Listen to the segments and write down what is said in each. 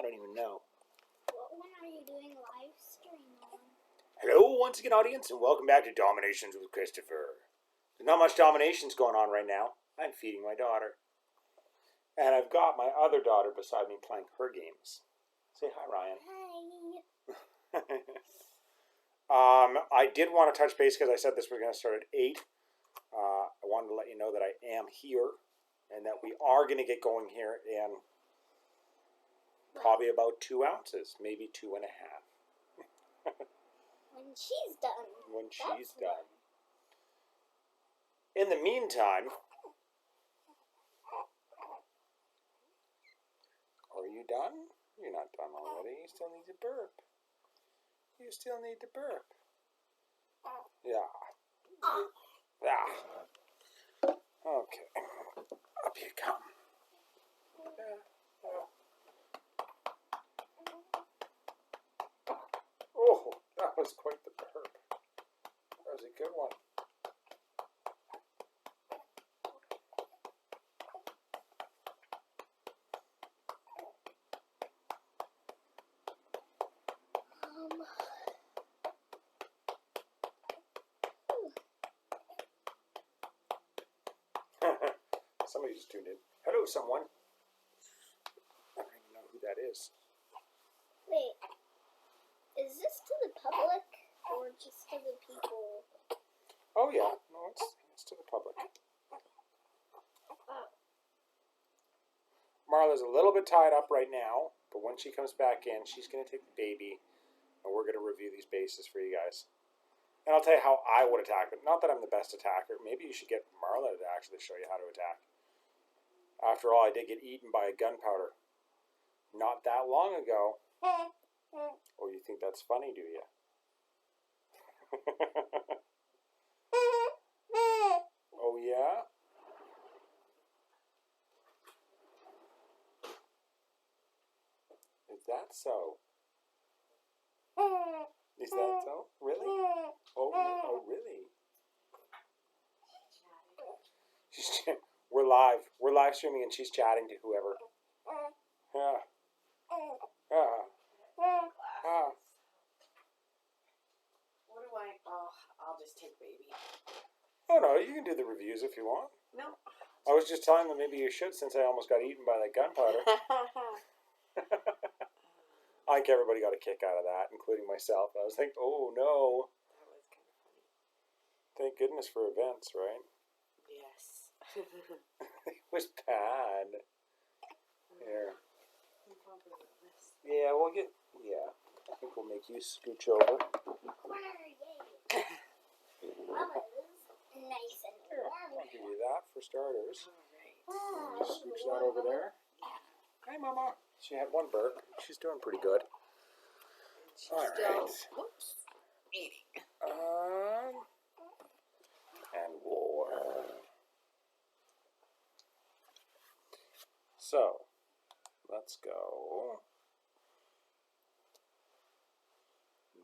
I don't even know. What one are you doing live stream on? Hello, once again, audience, and welcome back to Dominations with Christopher. There's not much dominations going on right now. I'm feeding my daughter. And I've got my other daughter beside me playing her games. Say hi, Ryan. Hi. I did want to touch base because I said this was going to start at 8. I wanted to let you know that I am here and that we are going to get going here in probably about 2 ounces, maybe 2.5. When she's done. When she's done. In the meantime, are you done? You're not done already. You still need to burp. You still need to burp. Yeah. Yeah. Okay. Up you come. Yeah. Oh, that was quite the burp. That was a good one. Somebody just tuned in. Hello, someone. I don't even know who that is. Wait, is this to the public or just to the people? Oh yeah, no, it's to the public. Oh. Marla's a little bit tied up right now, but when she comes back in, she's going to take the baby, and we're going to review these bases for you guys. And I'll tell you how I would attack it. Not that I'm the best attacker. Maybe you should get Marla to actually show you how to attack. After all, I did get eaten by a gunpowder not that long ago. Oh, you think that's funny, do you? Oh, yeah? Is that so? Is that so? Really? Oh, really? We're live. We're live streaming and she's chatting to whoever. Yeah. What do I... Oh, I'll just take baby. Oh, no, you can do the reviews if you want. No. I was just telling them maybe you should since I almost got eaten by that gunpowder. I think everybody got a kick out of that, including myself. I was like, oh, no. That was kind of funny. Thank goodness for events, right? Yes. It was bad. Here. I'm bumping on this. Yeah, we'll get... Yeah. I think we'll make you scooch over. Corner, yay. Mama's nice and Here, warm. I'll give you that for starters. All right. Just scooch that over there. Hi, Mama. She had one burp. She's doing pretty good. She's All still... right. Whoops. Eating. And war. So, let's go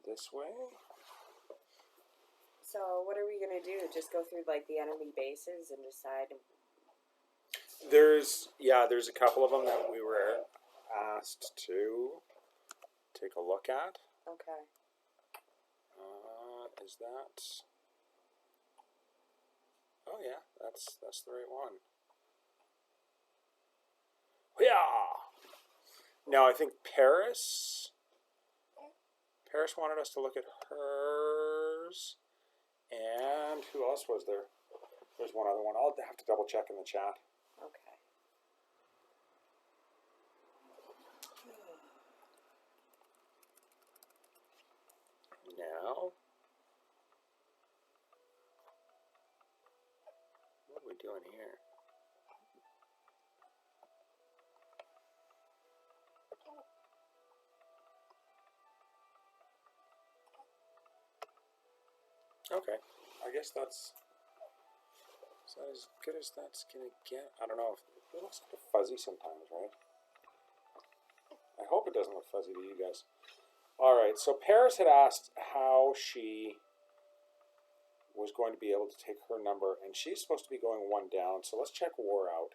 this way. So, what are we going to do? Just go through, like, the enemy bases and decide... There's a couple of them that we were asked to take a look at. Okay. Is that... Oh yeah, that's the right one. Yeah. Now I think Paris wanted us to look at hers. And who else was there? There's one other one. I'll have to double check in the chat. Okay. Now, what are we doing here? Okay, I guess that's as good as that's gonna get. I don't know if it looks kind of fuzzy sometimes, right? I hope it doesn't look fuzzy to you guys. All right, so Paris had asked how she was going to be able to take her number, and she's supposed to be going 1 down. So let's check war out.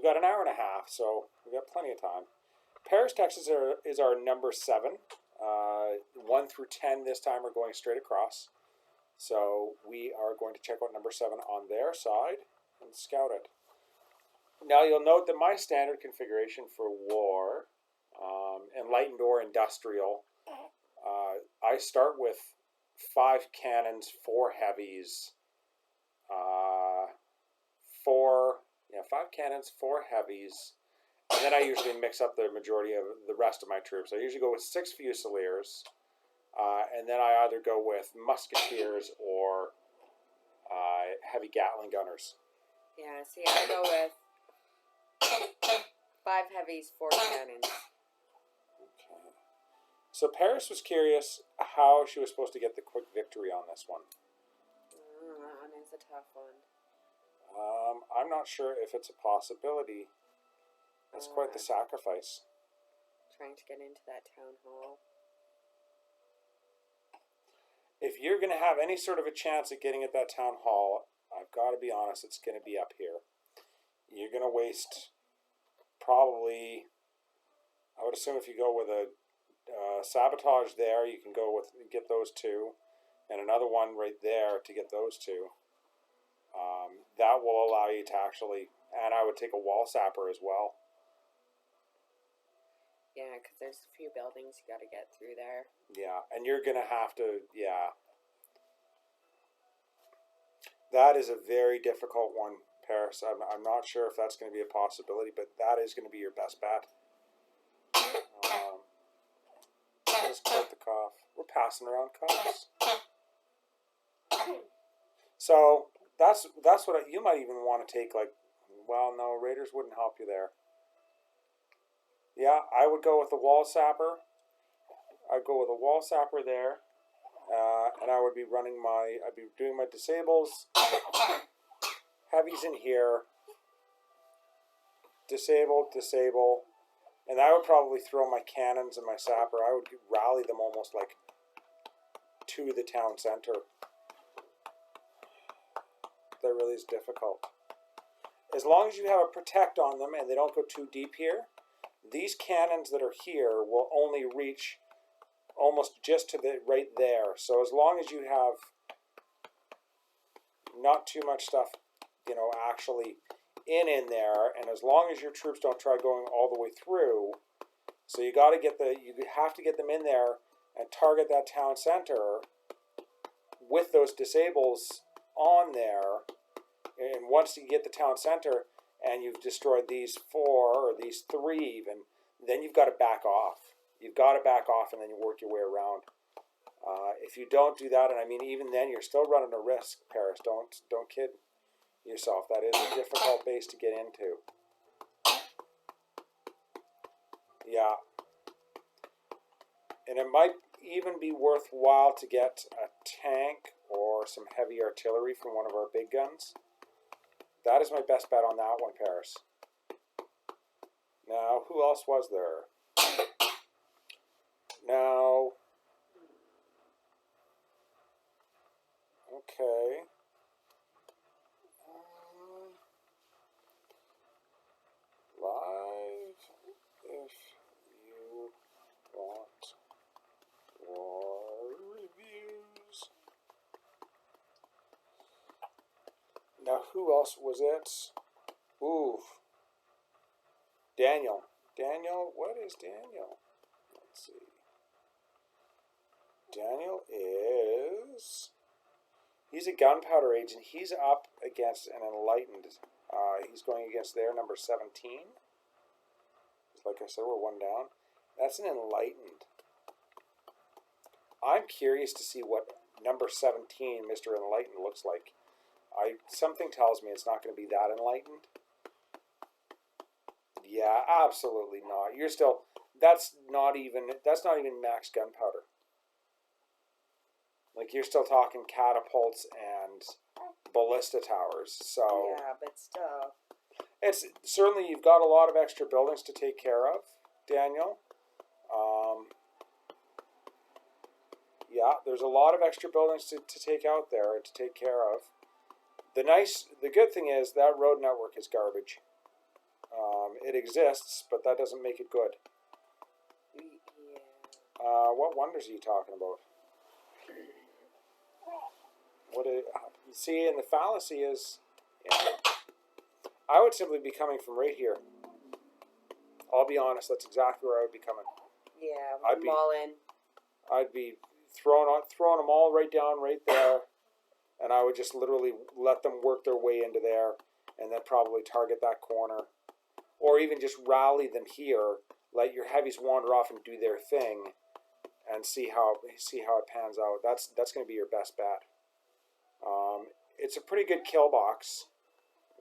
got an hour and a half, so we've got plenty of time. Paris, Texas is our number 7. 1 through 10 this time are going straight across. So we are going to check out number 7 on their side and scout it. Now you'll note that my standard configuration for war, enlightened or industrial, I start with 5 cannons, 4 heavies, 5 cannons, 4 heavies, and then I usually mix up the majority of the rest of my troops. I usually go with 6 Fusiliers, and then I either go with Musketeers or heavy Gatling gunners. Yeah, see, I go with 5 heavies, 4 cannons. Okay. So Paris was curious how she was supposed to get the quick victory on this one. That one is a tough one. I'm not sure if it's a possibility. It's quite the sacrifice. Trying to get into that town hall. If you're going to have any sort of a chance at getting at that town hall, I've got to be honest, it's going to be up here. You're going to waste probably, I would assume if you go with a sabotage there, you can go with, get those 2, and another one right there to get those 2. That will allow you to actually, and I would take a wall sapper as well. Yeah, because there's a few buildings you got to get through there. Yeah, and you're going to have to, yeah. That is a very difficult one, Paris. I'm not sure if that's going to be a possibility, but that is going to be your best bet. Let's quote the cough. We're passing around coughs. So that's what you might even want to take. Like, well, no, Raiders wouldn't help you there. Yeah, I would go with the wall sapper. I'd go with a wall sapper there, and I would be running I'd be doing my disables, heavies in here, disable, and I would probably throw my cannons and my sapper. I would rally them almost like to the town center. That really is difficult. As long as you have a protect on them and they don't go too deep here, these cannons that are here will only reach almost just to the right there. So as long as you have not too much stuff, actually in there, and as long as your troops don't try going all the way through, so you have to get them in there and target that town center with those disables on there. And once you get the town center and you've destroyed these 4 or these 3 even, then you've got to back off. You've got to back off and then you work your way around. If you don't do that, and I mean even then you're still running a risk, Paris. Don't kid yourself. That is a difficult base to get into. Yeah. And it might even be worthwhile to get a tank or some heavy artillery from one of our big guns. That is my best bet on that one, Paris. Now, who else was there? Now, okay. Live, if you want war reviews. Now, who else was it? Ooh. Daniel. Daniel, what is Daniel? Let's see. Daniel is... He's a gunpowder agent. He's up against an enlightened. He's going against their number 17. Like I said, we're 1 down. That's an enlightened. I'm curious to see what number 17, Mr. Enlightened, looks like. Something tells me it's not going to be that enlightened. Yeah, absolutely not. You're still. That's not even max gunpowder. Like, you're still talking catapults and ballista towers. So yeah, but still, it's certainly, you've got a lot of extra buildings to take care of, Daniel. Yeah, there's a lot of extra buildings to take out there and to take care of. The good thing is that road network is garbage. It exists, but that doesn't make it good. Yeah. What wonders are you talking about? See, and the fallacy is, I would simply be coming from right here. I'll be honest, that's exactly where I would be coming. Yeah, I'd be- all in. I'd be throwing them all right down right there, and I would just literally let them work their way into there, and then probably target that corner, or even just rally them here. Let your heavies wander off and do their thing, and see how it pans out. That's going to be your best bet. It's a pretty good kill box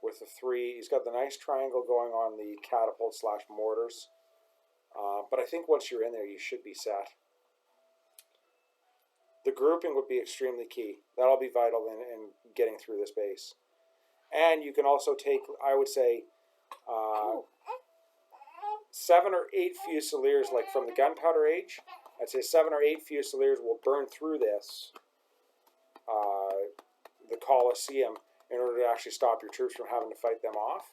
with the 3. He's got the nice triangle going on the catapult / mortars. But I think once you're in there, you should be set. The grouping would be extremely key. That'll be vital in getting through this base. And you can also take, I would say, 7 or 8 Fusiliers, like from the Gunpowder Age. I'd say 7 or 8 Fusiliers will burn through this, the Colosseum, in order to actually stop your troops from having to fight them off.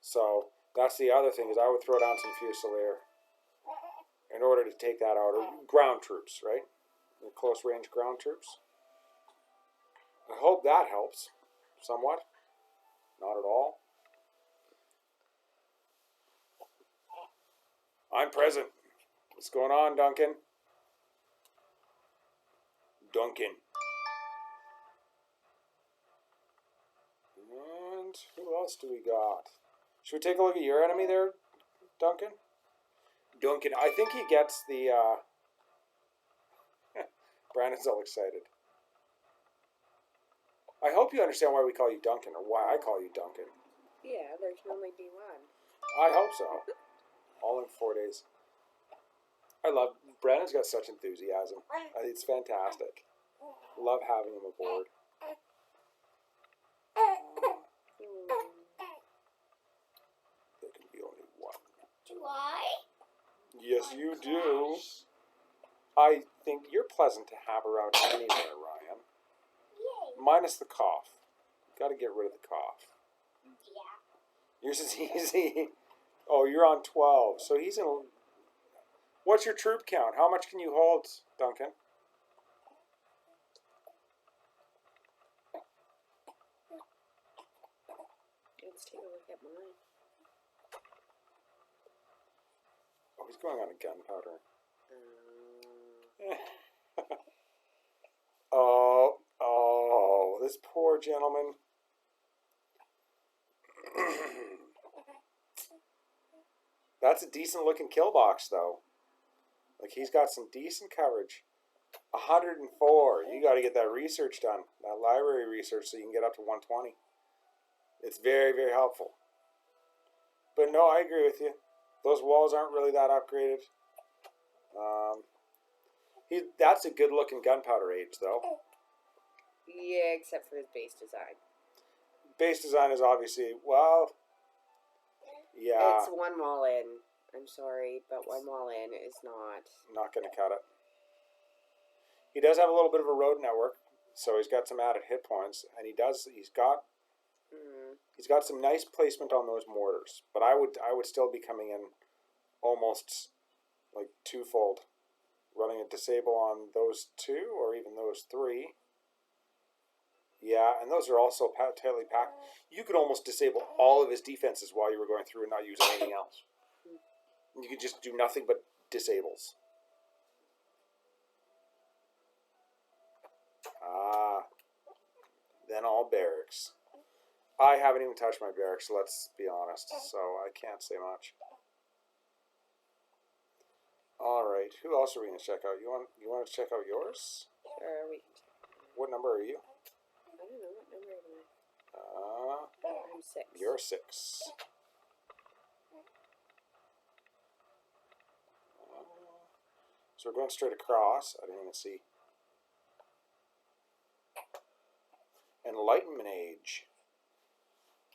So that's the other thing, is I would throw down some Fusilier in order to take that out, or ground troops, right? The close range ground troops. I hope that helps somewhat. Not at all. I'm present. What's going on, Duncan? Duncan. And who else do we got? Should we take a look at your enemy there, Duncan? Duncan, I think he gets the... Brandon's all excited. I hope you understand why we call you Duncan, or why I call you Duncan. Yeah, there can only be one. I hope so. All in 4 days. I love... Brandon's got such enthusiasm. It's fantastic. Love having him aboard. There can be only one. Do I? Yes, you do. I think you're pleasant to have around anywhere, Ryan. Yay. Minus the cough. Got to get rid of the cough. Yeah. Yours is easy. Oh, you're on 12. So he's in... What's your troop count? How much can you hold, Duncan? Let's take a look at mine. Oh, he's going on a gunpowder. Oh, this poor gentleman. That's a decent looking kill box, though. Like, he's got some decent coverage. 104. You got to get that research done, that library research, so you can get up to 120. It's very, very helpful. But no, I agree with you. Those walls aren't really that upgraded. That's a good looking Gunpowder Age, though. Yeah, except for his base design. Base design is obviously, well, yeah. It's one wall in. I'm sorry, but one wall in is Not going to cut it. He does have a little bit of a road network, so he's got some added hit points, and he's got some nice placement on those mortars. But I would still be coming in almost like twofold, running a disable on those 2 or even those 3. Yeah, and those are also tightly packed. You could almost disable all of his defenses while you were going through and not using anything else. You could just do nothing but disables. Then all barracks. I haven't even touched my barracks, let's be honest, so I can't say much. Alright, who else are we going to check out? You want to check out yours? we can check. What number are you? I don't know, what number am I? I'm 6. You're 6. So we're going straight across. I didn't even see. Enlightenment Age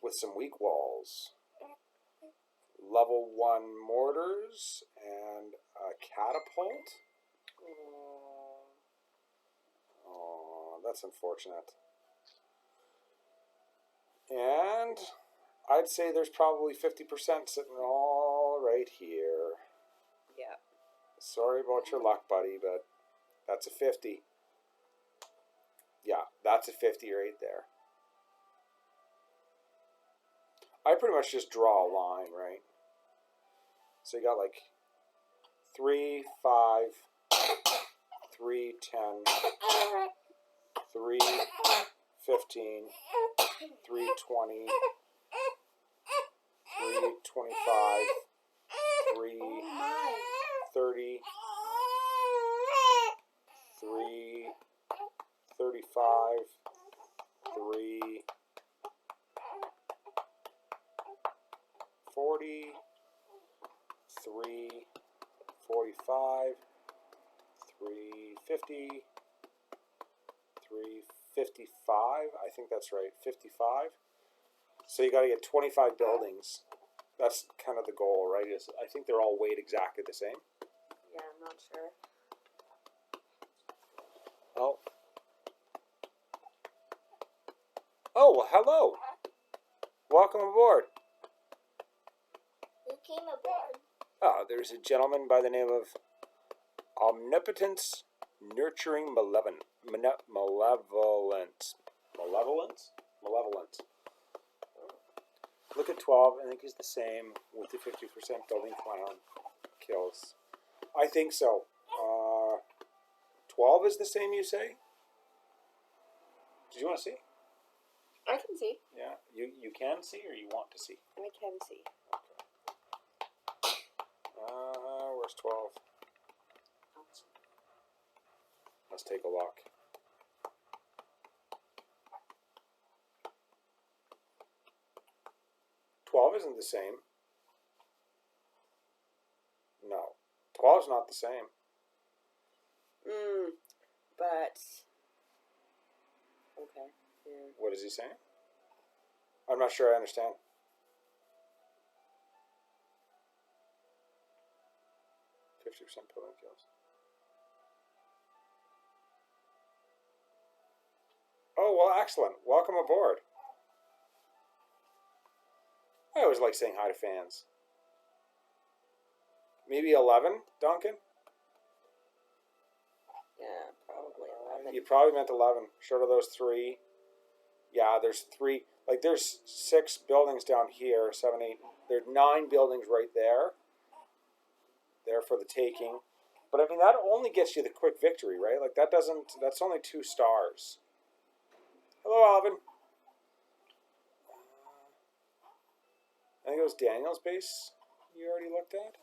with some weak walls. Level 1 mortars and a catapult. Oh, that's unfortunate. And I'd say there's probably 50% sitting all right here. Yeah. Sorry about your luck, buddy, but that's a 50. Yeah, that's a 50 right there. I pretty much just draw a line, right? So you got like 3, 5, 3, 10, 3, 15, 3, 20, 3, 25, 3, 30, 3, 35, 3, 40, 3, 45, 3, 50, 3, 55. I think that's right, 55. So you got to get 25 buildings. That's kind of the goal, right? Is I think they're all weighed exactly the same. Yeah, I'm not sure. Oh. Oh, well, hello. Welcome aboard. Who came aboard? Ah, there's a gentleman by the name of Omnipotence Nurturing Malevolence. Malevolence. Look at 12. I think he's the same with the 50% building clown kills. I think so. 12 is the same, you say? Did you want to see? I can see. Yeah, you can see or you want to see? I can see. Where's 12? Let's take a look. Twelve isn't the same. No, 12's not the same. But okay. Yeah. What is he saying? I'm not sure I understand. %50 building kills. Oh, well, excellent. Welcome aboard. I always like saying hi to fans. Maybe 11, Duncan? Yeah, probably 11. You probably meant 11. Short of those 3. Yeah, there's 3. Like, there's 6 buildings down here. 7, 8. There's 9 buildings right there. There for the taking. But, I mean, that only gets you the quick victory, right? Like, that doesn't... That's only 2 stars. Hello, Alvin. I think it was Daniel's base you already looked at?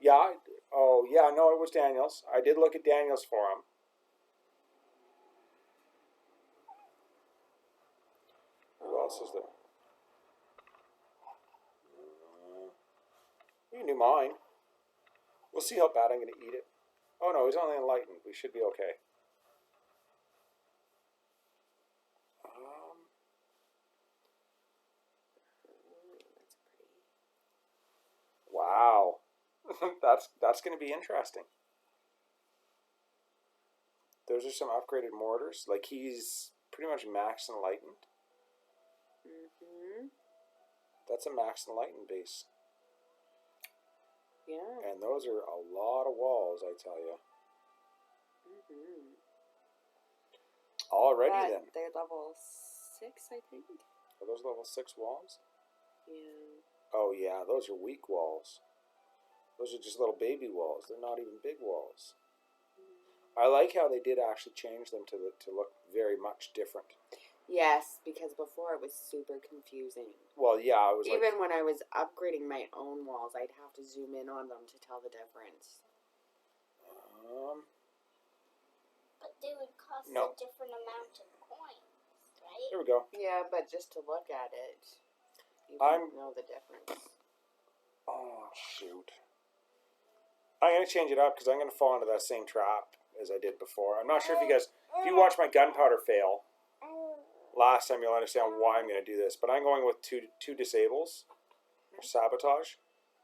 Yeah. Oh, yeah, no, it was Daniel's. I did look at Daniel's for him. Who else is there? You knew mine. We'll see how bad I'm going to eat it. Oh, no, he's only enlightened. We should be okay. Wow. that's going to be interesting. Those are some upgraded mortars. Like, he's pretty much max enlightened. That's a max enlightened base. Yeah. And those are a lot of walls, I tell you. Already then. They're level 6, I think. Are those level 6 walls? Yeah. Oh yeah, those are weak walls. Those are just little baby walls. They're not even big walls. I like how they did actually change them to look very much different. Yes, because before it was super confusing. Well, yeah, it was even when I was upgrading my own walls, I'd have to zoom in on them to tell the difference. But they would cost a different amount of coins, right? There we go. Yeah, but just to look at it, you don't know the difference. Oh, shoot. I'm going to change it up because I'm going to fall into that same trap as I did before. I'm not sure if you watch my gunpowder fail last time, you'll understand why I'm going to do this. But I'm going with two disables, or sabotage.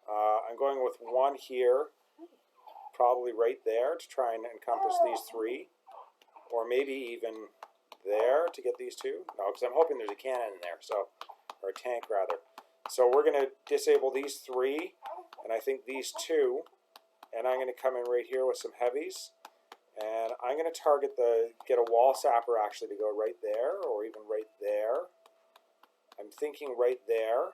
I'm going with one here, probably right there to try and encompass these 3. Or maybe even there to get these 2. No, because I'm hoping there's a cannon in there, or a tank rather. So we're going to disable these 3, and I think these 2, and I'm going to come in right here with some heavies, and I'm going to target get a wall sapper actually to go right there, or even right there. I'm thinking right there,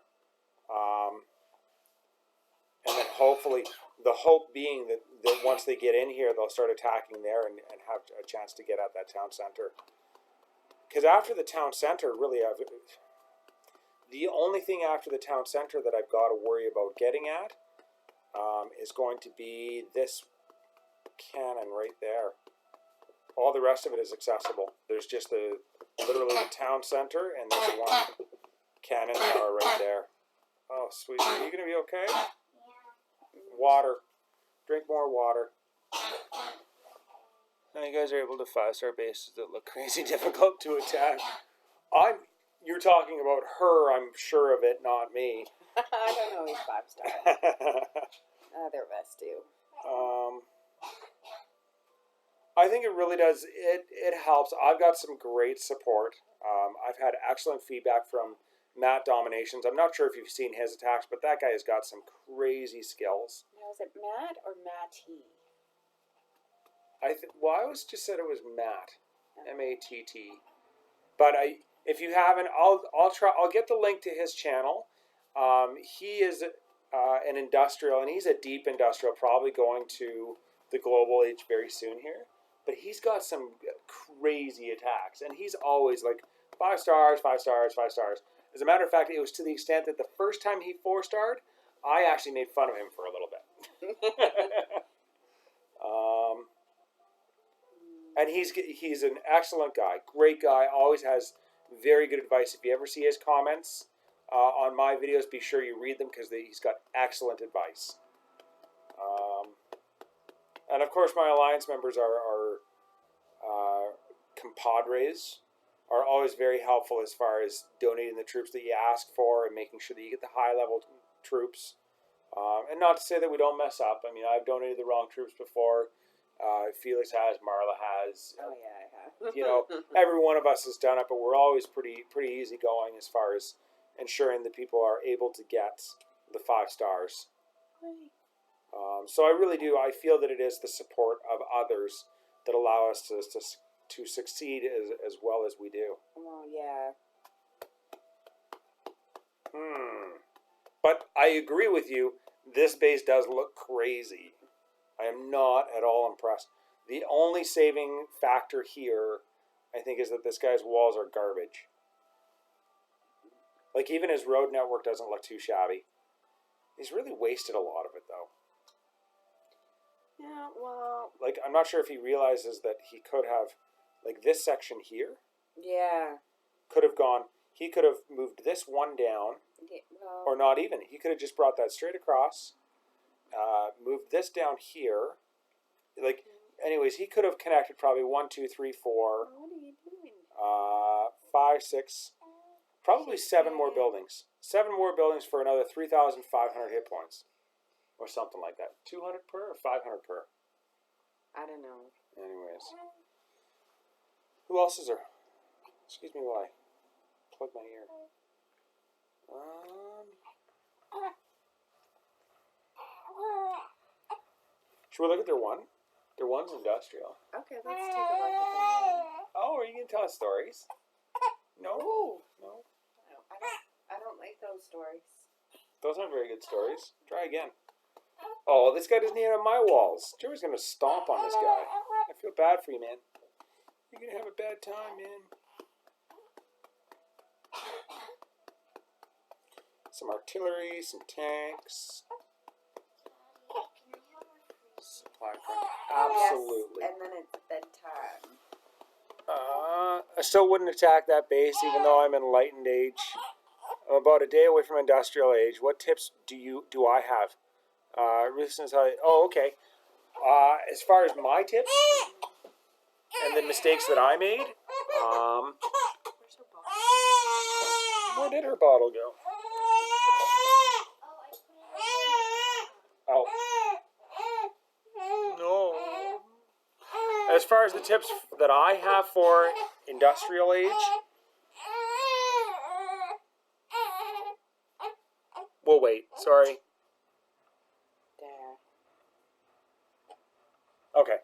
and then hopefully, the hope being that once they get in here, they'll start attacking there and have a chance to get at that town center. Because after the town center, really, the only thing after the town center that I've got to worry about getting at is going to be this cannon right there. All the rest of it is accessible. There's just literally the town center and there's one cannon tower right there. Oh, sweet. Are you going to be okay? Yeah. Water. Drink more water. Now you guys are able to 5-star bases that look crazy difficult to attack. You're talking about her, I'm sure of it, not me. I don't know, he's 5-star. They're best too. I think it really does. It helps. I've got some great support. I've had excellent feedback from Matt DomiNations. I'm not sure if you've seen his attacks, but that guy has got some crazy skills. Now, is it Matt or Matty? Well, I always just said it was Matt, M-A-T-T. But if you haven't, I'll get the link to his channel. He is an industrial, and he's a deep industrial, probably going to the global age very soon here. But he's got some crazy attacks, and he's always like 5 stars, 5 stars, 5 stars. As a matter of fact, it was to the extent that the first time he 4-starred, I actually made fun of him for a little bit. And he's an excellent guy, great guy, always has very good advice. If you ever see his comments on my videos, be sure you read them because he's got excellent advice. And of course, my alliance members are compadres, are always very helpful as far as donating the troops that you ask for and making sure that you get the high-level troops. And not to say that we don't mess up. I mean, I've donated the wrong troops before. Felix has, Marla has. Oh yeah, I have. You know, every one of us has done it, but we're always pretty easygoing as far as ensuring that people are able to get the 5 stars. So I really do. I feel that it is the support of others that allow us to succeed as well as we do. Well, yeah. But I agree with you. This base does look crazy. I am not at all impressed. The only saving factor here, I think, is that this guy's walls are garbage. Like, even his road network doesn't look too shabby. He's really wasted a lot of it, though. Yeah, well... Like, I'm not sure if he realizes that he could have, like, this section here. Yeah. Could have gone, he could have moved this one down, Yeah, well... or not even. He could have just brought that straight across, moved this down here. Like, anyways, he could have connected probably 1, 2, 3, 4, What are you doing? 5, 6, probably 7 more buildings. 7 more buildings for another 3,500 hit points. Or something like that. 200 per or 500 per? I don't know. Anyways. Who else is there? Excuse me while I plug my ear. Should we look at their one? Their one's industrial. Okay, let's take a look at that. Oh, are you going to tell us stories? No? Ooh. No? I don't like those stories. Those aren't very good stories. Try again. Oh, this guy doesn't even have my walls. Joey's going to stomp on this guy. I feel bad for you, man. You're going to have a bad time, man. Some artillery, some tanks. Supply point. Absolutely. Yes, and then it's bedtime. I still wouldn't attack that base, even though I'm enlightened age. I'm about a day away from industrial age. What tips do I have? Oh, okay. As far as my tips and the mistakes that I made, Where's her bottle? where did her bottle go? Oh. No. As far as the tips that I have for industrial age, We'll wait. Sorry. There. Okay.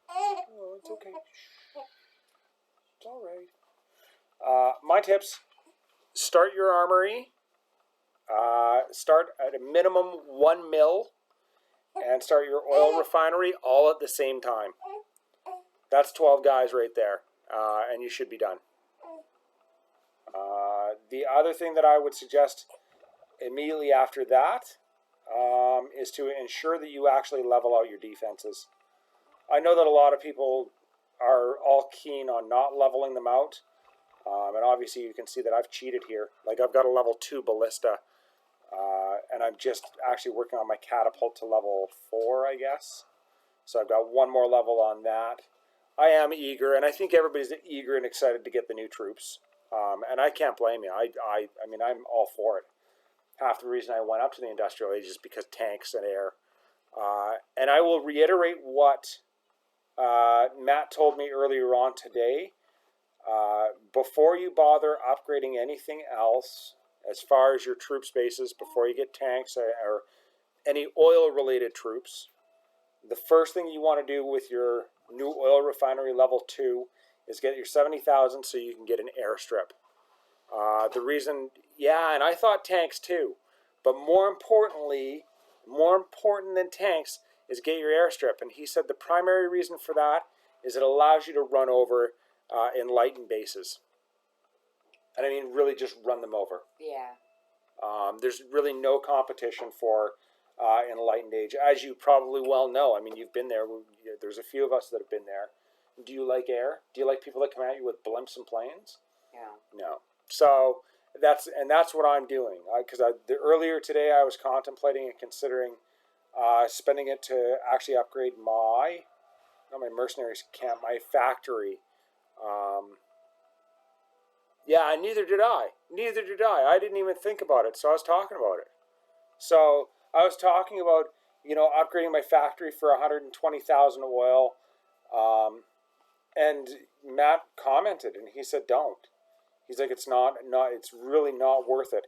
Oh, it's okay. It's all right. My tips: start your armory. Start at a minimum 1 mil, and start your oil refinery all at the same time. That's 12 guys right there, and you should be done. The other thing that I would suggest immediately after that is to ensure that you actually level out your defenses. I know that a lot of people are all keen on not leveling them out, and obviously you can see that I've cheated here. Like, I've got a level 2 ballista, and I'm just actually working on my catapult to level 4, I guess. So I've got one more level on that. I am eager, and I think everybody's eager and excited to get the new troops. And I can't blame you. I mean, I'm all for it. Half the reason I went up to the industrial age is because tanks and air. And I will reiterate what Matt told me earlier on today. Before you bother upgrading anything else, as far as your troop spaces, before you get tanks or any oil-related troops, the first thing you want to do with your new oil refinery level 2 is get your 70,000 so you can get an airstrip. The reason, yeah, and I thought tanks too, but more important than tanks is get your airstrip. And he said the primary reason for that is it allows you to run over enlightened bases. And I mean, really just run them over. Yeah. There's really no competition for enlightened age, as you probably well know. I mean, you've been there. There's a few of us that have been there. Do you like air? Do you like people that come at you with blimps and planes? Yeah. No. So that's what I'm doing. Because earlier today I was contemplating and considering spending it to actually upgrade not my mercenaries camp, my factory. Yeah, neither did I. I didn't even think about it, so I was talking about it. So I was talking about, upgrading my factory for 120,000 oil. And Matt commented, and he said, "Don't." He's like, "It's it's really not worth it."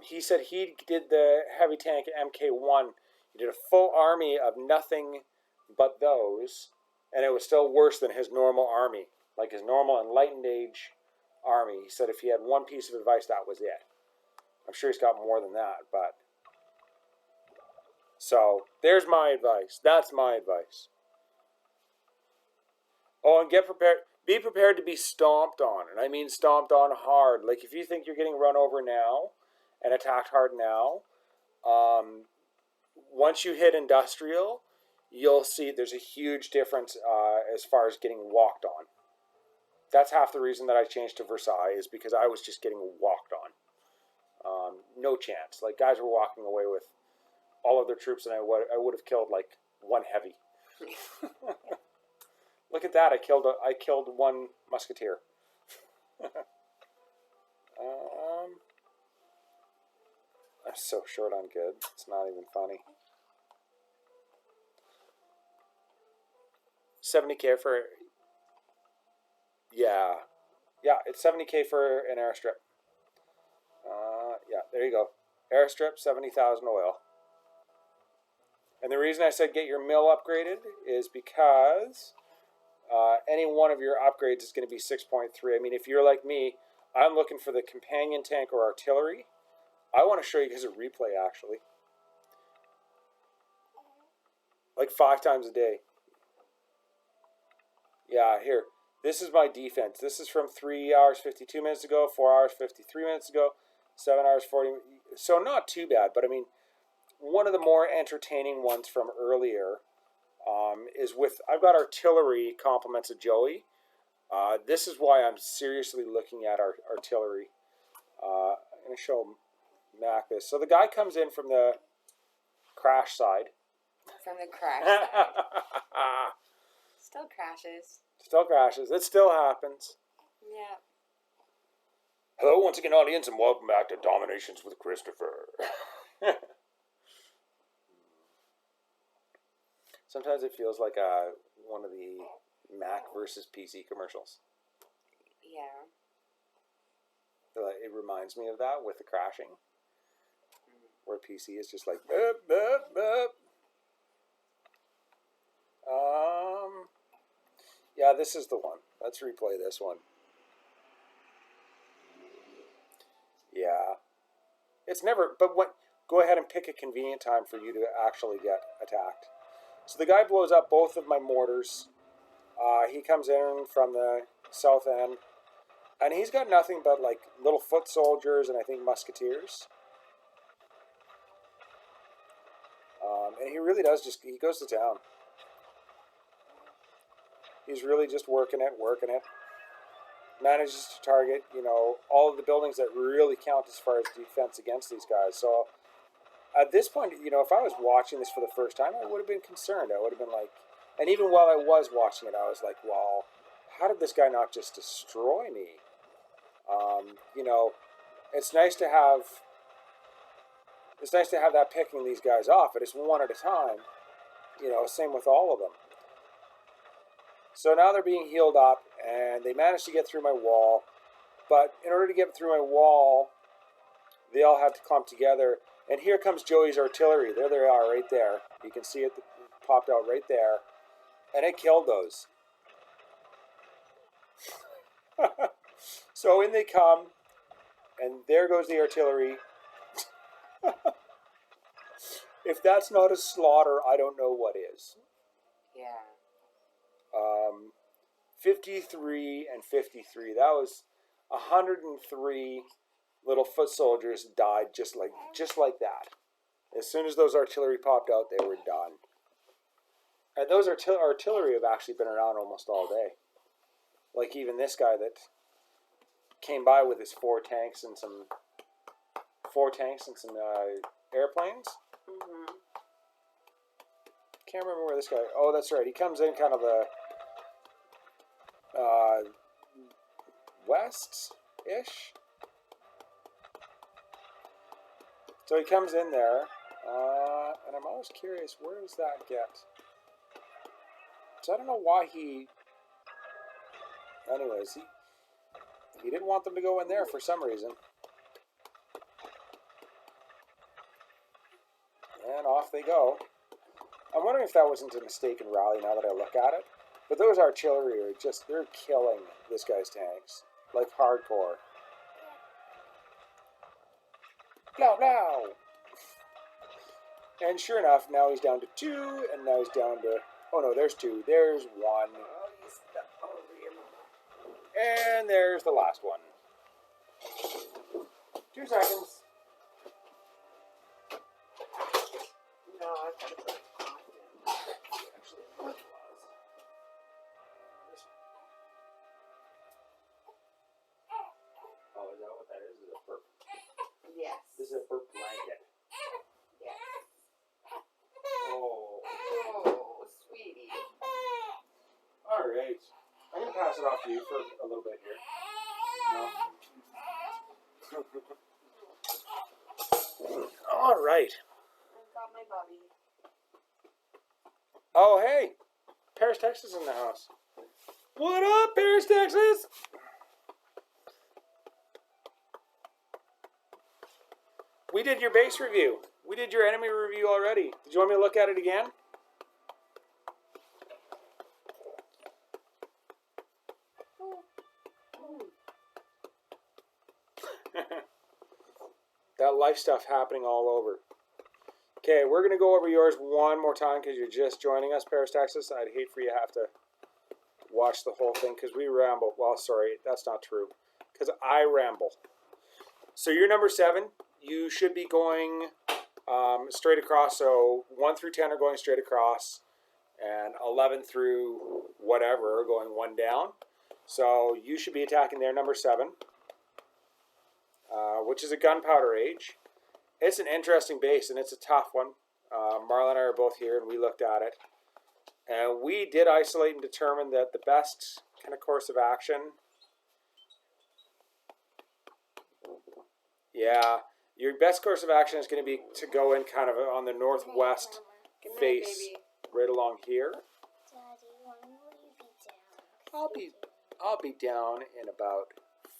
He said he did the heavy tank MK1. He did a full army of nothing but those, and it was still worse than his normal army, like his normal enlightened age army. He said if he had one piece of advice, that was it. I'm sure he's got more than that, but so there's my advice. That's my advice. Oh, and get prepared. Be prepared to be stomped on, and I mean stomped on hard. Like, if you think you're getting run over now and attacked hard now, once you hit industrial, you'll see there's a huge difference as far as getting walked on. That's half the reason that I changed to Versailles, is because I was just getting walked on. No chance. Like, guys were walking away with all of their troops, and I would have killed like one heavy. Look at that! I killed one musketeer. I'm so short on good. It's not even funny. 70K for, yeah, it's 70K for an airstrip. Yeah, there you go. Airstrip, 70,000 oil. And the reason I said get your mill upgraded is because any one of your upgrades is going to be 6.3. I mean, if you're like me, I'm looking for the companion tank or artillery. I want to show you guys a replay, actually. Like 5 times a day. Yeah, here. This is my defense. This is from 3 hours 52 minutes ago, 4 hours 53 minutes ago, 7 hours 40. So not too bad, but I mean, one of the more entertaining ones from earlier is with, I've got artillery compliments of Joey. This is why I'm seriously looking at our artillery. I'm going to show Mac this. So the guy comes in from the crash side. From the crash side. Still crashes. Still crashes. It still happens. Yeah. Hello once again, audience, and welcome back to DomiNations with Christopher. Sometimes it feels like one of the Mac versus PC commercials. Yeah. It reminds me of that with the crashing. where PC is just like, boop, boop, boop. Yeah, this is the one. Let's replay this one. Yeah. It's never, but what, go ahead and pick a convenient time for you to actually get attacked. So the guy blows up both of my mortars. He comes in from the south end, and he's got nothing but like little foot soldiers and I think musketeers. And he really does just, he goes to town. He's really just working it. Manages to target, you know, all of the buildings that really count as far as defense against these guys. So at this point, you know, if I was watching this for the first time, I would have been concerned. I would have been like, and even while I was watching it, I was like, well, how did this guy not just destroy me? You know, it's nice to have that picking these guys off, but it's one at a time. You know, same with all of them. So now they're being healed up, and they managed to get through my wall. But in order to get through my wall, they all have to clump together. And here comes Joey's artillery. There they are, right there. You can see it popped out right there. And it killed those. So in they come, and there goes the artillery. If that's not a slaughter, I don't know what is. Yeah. 53 and 53. That was 103 little foot soldiers died just like that. As soon as those artillery popped out, they were done. And those artillery have actually been around almost all day. Like even this guy that came by with his four tanks and some airplanes. Mm-hmm. Can't remember where this guy. Oh, that's right. He comes in kind of the west-ish. So he comes in there, and I'm always curious, where does that get? So I don't know why he. Anyways, he didn't want them to go in there for some reason. And off they go. I'm wondering if that wasn't a mistaken rally now that I look at it. But those artillery are just, they're killing this guy's tanks. Like hardcore. Blow, blow! And sure enough, now he's down to 2, and now he's down to, oh no, there's 2. There's 1. Oh, you stepped over your And there's the last one. 2 seconds. No, I've got to put it on now. Oh, is that what that is? Is it a burp? Yes. This is a burp blanket. Yes. Oh. Oh, sweetie. All right. I'm going to pass it off to you for a little bit here. No? All right. I've got my bubby. Oh, hey. Paris, Texas in the house. What up, Paris, Texas? We did your base review. We did your enemy review already. Did you want me to look at it again? That life stuff happening all over. Okay, we're going to go over yours one more time because you're just joining us, Paris, Texas. I'd hate for you to have to watch the whole thing because we ramble. Well, sorry, that's not true. Because I ramble. So you're number 7. You should be going straight across. So 1 through 10 are going straight across. And 11 through whatever are going 1 down. So you should be attacking their number 7. Which is a gunpowder age. It's an interesting base, and it's a tough one. Marla and I are both here, and we looked at it. And we did isolate and determine that the best kind of course of action... Yeah, your best course of action is going to be to go in kind of on the northwest face, right along here. Daddy, when will you be down? I'll be down in about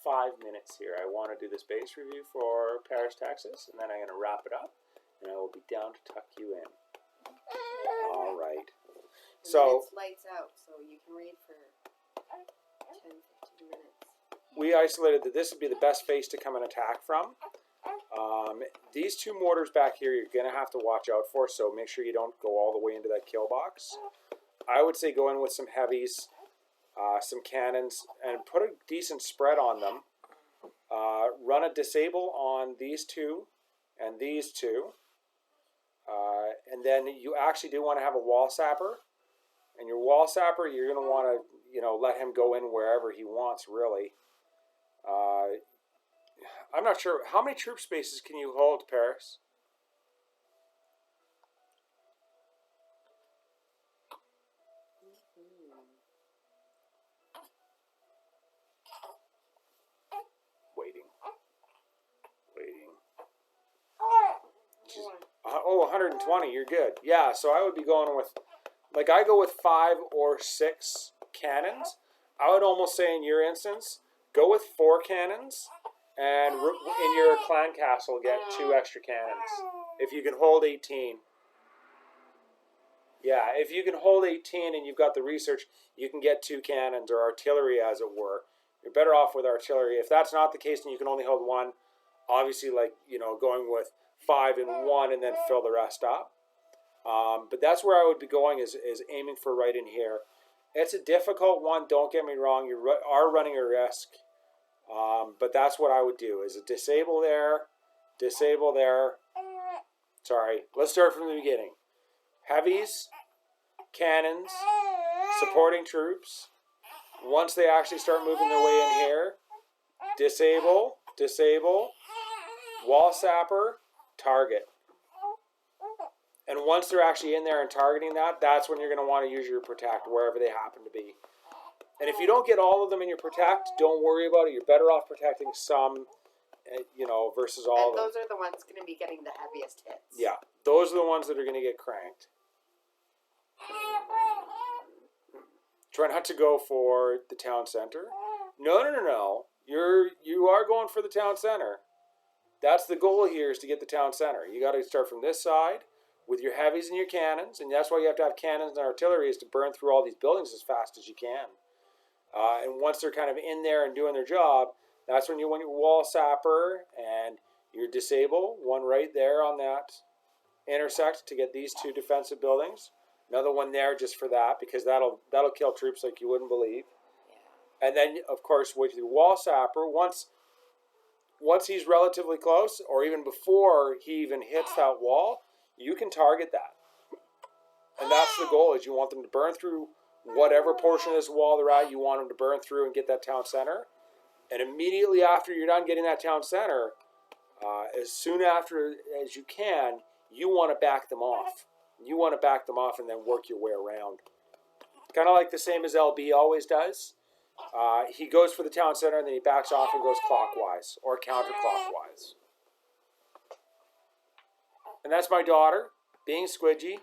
5 minutes here. I want to do this base review for Paris, Texas, and then I'm going to wrap it up. and I will be down to tuck you in. All right. And So it's lights out, so you can read for 10, 15 minutes. we isolated that this would be the best face to come and attack from. These two mortars back here, you're going to have to watch out for, so make sure you don't go all the way into that kill box. I would say go in with some heavies, some cannons, and put a decent spread on them. Run a disable on these two and these two. And then you actually do want to have a wall sapper. And your wall sapper, you're going to want to, let him go in wherever he wants, really. I'm not sure. How many troop spaces can you hold, Paris? Waiting. 120. You're good. Yeah, so I would be going with, I go with 5 or 6 cannons. I would almost say in your instance, go with 4 cannons, and in your clan castle, get 2 extra cannons. If you can hold 18. Yeah, if you can hold 18 and you've got the research, you can get 2 cannons, or artillery, as it were. You're better off with artillery. If that's not the case and you can only hold 1, obviously, going with 5 and 1 and then fill the rest up. But that's where I would be going, is aiming for right in here. It's a difficult one, don't get me wrong. You are running a risk. But that's what I would do, is a disable there. Sorry, let's start from the beginning. Heavies, cannons, supporting troops. Once they actually start moving their way in here, disable, wall sapper, target. And once they're actually in there and targeting that, that's when you're going to want to use your protect wherever they happen to be. And if you don't get all of them in your protect, don't worry about it. You're better off protecting some, versus all of them. And those are the ones going to be getting the heaviest hits. Yeah, those are the ones that are going to get cranked. Try not to go for the town center. No. You are going for the town center. That's the goal here, is to get the town center. You got to start from this side with your heavies and your cannons, and that's why you have to have cannons and artillery, is to burn through all these buildings as fast as you can. And once they're kind of in there and doing their job, that's when you want your wall sapper and your disable, one right there on that intersect to get these 2 defensive buildings. Another one there just for that, because that'll kill troops like you wouldn't believe. Yeah. And then, of course, with your wall sapper, once he's relatively close, or even before he even hits that wall, you can target that. And that's the goal, is you want them to burn through whatever portion of this wall they're at. You want them to burn through and get that town center. And immediately after you're done getting that town center, as soon after as you can, you want to back them off. You want to back them off and then work your way around. Kind of like the same as LB always does. He goes for the town center and then he backs off and goes clockwise or counterclockwise. And that's my daughter, being squidgy.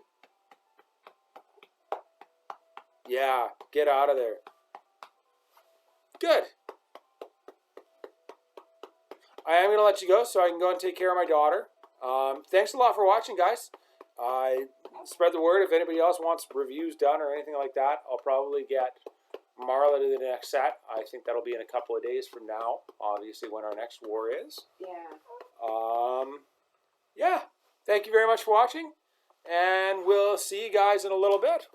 Yeah, get out of there. Good. I am going to let you go so I can go and take care of my daughter. Thanks a lot for watching, guys. Spread the word if anybody else wants reviews done or anything like that. I'll probably get Marla to the next set. I think that'll be in a couple of days from now, obviously, when our next war is. Yeah. Yeah. Thank you very much for watching, and we'll see you guys in a little bit.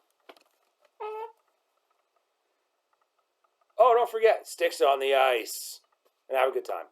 Oh, don't forget, sticks on the ice. And have a good time.